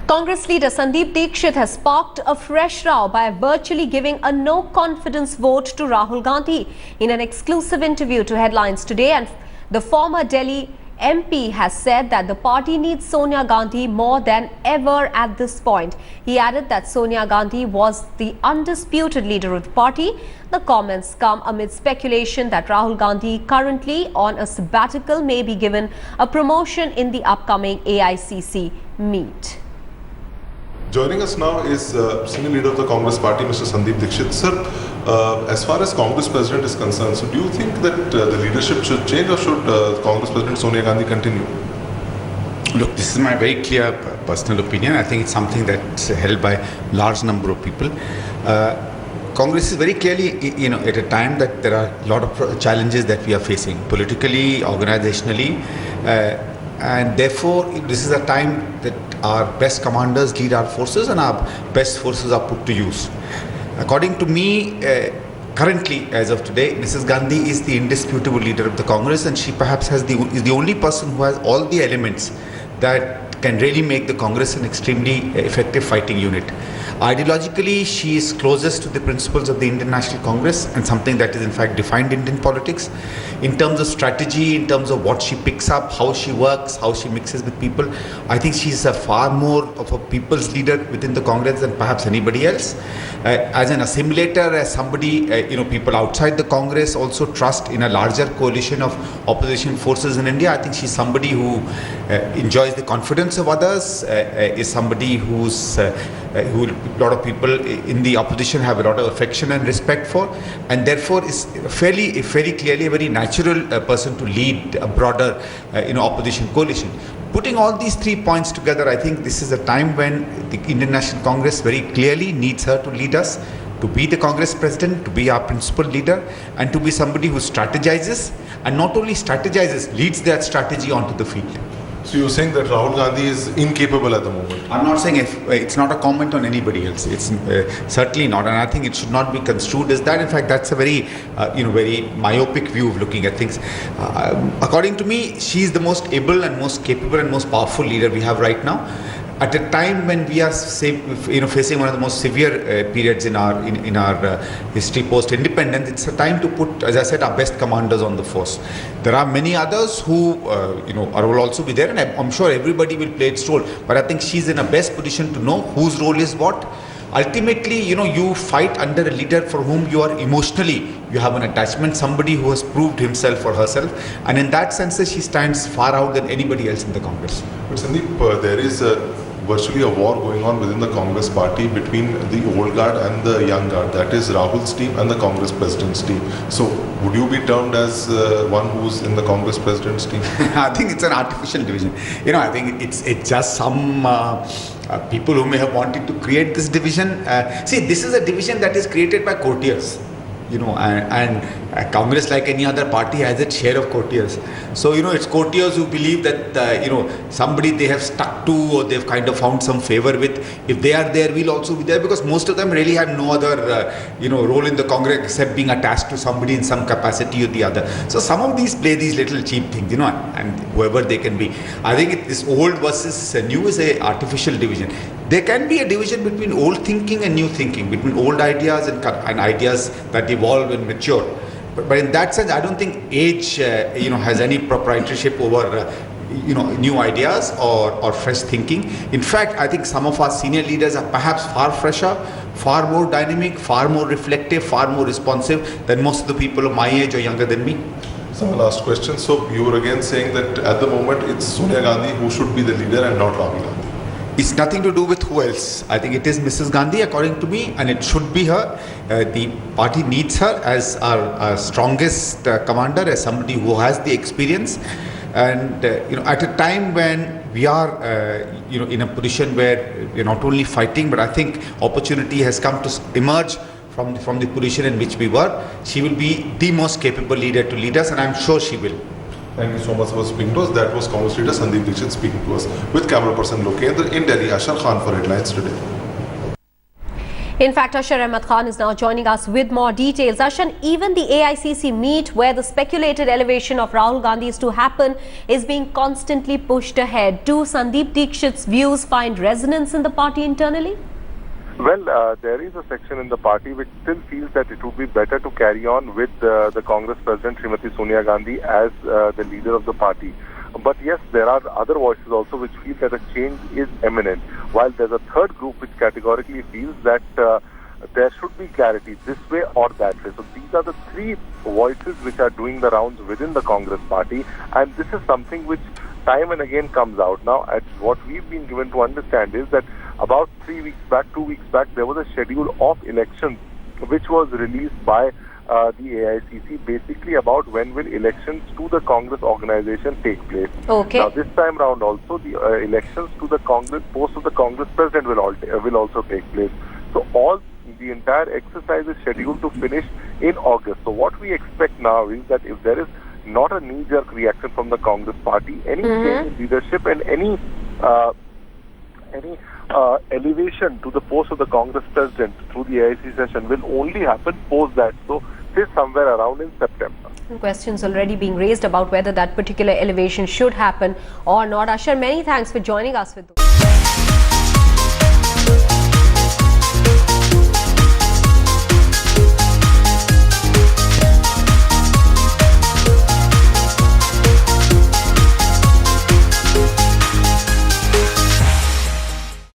Congress leader Sandeep Dikshit has sparked a fresh row by virtually giving a no-confidence vote to Rahul Gandhi. In an exclusive interview to Headlines Today, and the former Delhi MP has said that the party needs Sonia Gandhi more than ever at this point. He added that Sonia Gandhi was the undisputed leader of the party. The comments come amid speculation that Rahul Gandhi, currently on a sabbatical, may be given a promotion in the upcoming AICC meet. Joining us now is senior leader of the Congress party, Mr. Sandeep Dikshit. Sir, as far as Congress president is concerned, so do you think that the leadership should change, or should Congress president Sonia Gandhi continue? Look, this is my very clear personal opinion. I think it's something that's held by a large number of people. Congress is very clearly, at a time that there are a lot of challenges that we are facing, politically, organizationally, and therefore this is a time that our best commanders lead our forces and our best forces are put to use. According to me, currently, as of today, Mrs. Gandhi is the indisputable leader of the Congress, and she perhaps is the only person who has all the elements that can really make the Congress an extremely effective fighting unit. Ideologically, she is closest to the principles of the Indian National Congress and something that is in fact defined Indian politics. In terms of strategy, in terms of what she picks up, how she works, how she mixes with people, I think she's a far more of a people's leader within the Congress than perhaps anybody else. As an assimilator, as somebody, people outside the Congress also trust in a larger coalition of opposition forces in India. I think she's somebody who enjoys the confidence of others, is somebody who a lot of people in the opposition have a lot of affection and respect for, and therefore is fairly clearly a very natural person to lead a broader opposition coalition. Putting all these 3 points together, I think this is a time when the Indian National Congress very clearly needs her to lead us, to be the Congress president, to be our principal leader, and to be somebody who strategizes, and not only strategizes, leads that strategy onto the field. So you're saying that Rahul Gandhi is incapable at the moment? I'm not saying it's not a comment on anybody else. It's certainly not, and I think it should not be construed as that. In fact, that's a very, very myopic view of looking at things. According to me, she is the most able and most capable and most powerful leader we have right now. At a time when we are facing one of the most severe periods in our history post-independence, it's a time to put, as I said, our best commanders on the force. There are many others who will also be there, and I'm sure everybody will play its role. But I think she's in a best position to know whose role is what. Ultimately, you fight under a leader for whom you are emotionally, you have an attachment, somebody who has proved himself or herself, and in that sense, she stands far out than anybody else in the Congress. But Sandeep, there is virtually a war going on within the Congress party between the old guard and the young guard. That is Rahul's team and the Congress president's team. So would you be termed as one who's in the Congress president's team? I think it's an artificial division. I think it's just some people who may have wanted to create this division. See, this is a division that is created by courtiers. And Congress, like any other party, has its share of courtiers. So, it's courtiers who believe that, somebody they have stuck to or they've kind of found some favor with, if they are there, we'll also be there, because most of them really have no other, role in the Congress except being attached to somebody in some capacity or the other. So, some of these play these little cheap things, and whoever they can be. I think this old versus new is a artificial division. There can be a division between old thinking and new thinking, between old ideas and ideas that evolve and mature. But in that sense, I don't think age, has any proprietorship over, new ideas or fresh thinking. In fact, I think some of our senior leaders are perhaps far fresher, far more dynamic, far more reflective, far more responsive than most of the people of my age or younger than me. So my last question. So you were again saying that at the moment it's Sonia Gandhi who should be the leader and not Rahul Gandhi. It's nothing to do with who else. I think it is Mrs. Gandhi, according to me, and it should be her. The party needs her as our strongest commander, as somebody who has the experience. And, at a time when we are, in a position where we're not only fighting, but I think opportunity has come to emerge from the position in which we were. She will be the most capable leader to lead us, and I'm sure she will. Thank you so much for speaking to us. That was Congress leader Sandeep Dikshit speaking to us. With camera person Lokendra in Delhi, Ashar Khan for Headlines Today. In fact, Ashar Ahmed Khan is now joining us with more details. Ashar, even the AICC meet where the speculated elevation of Rahul Gandhi is to happen is being constantly pushed ahead. Do Sandeep Dikshit's views find resonance in the party internally? Well, there is a section in the party which still feels that it would be better to carry on with the Congress President Srimati Sonia Gandhi as the leader of the party. But yes, there are other voices also which feel that a change is imminent, while there's a third group which categorically feels that there should be clarity this way or that way. So these are the three voices which are doing the rounds within the Congress party, and this is something which time and again comes out. Now, what we've been given to understand is that about 2 weeks back, there was a schedule of elections which was released by the AICC, basically about when will elections to the Congress organization take place. Okay. Now, this time round also, the elections to the Congress, post of the Congress president will also take place. So the entire exercise is scheduled to finish in August. So what we expect now is that if there is not a knee-jerk reaction from the Congress party, any change in leadership and any elevation to the post of the Congress president through the AICC session will only happen post that. So this is somewhere around in September. Questions already being raised about whether that particular elevation should happen or not. Ashar, many thanks for joining us with those.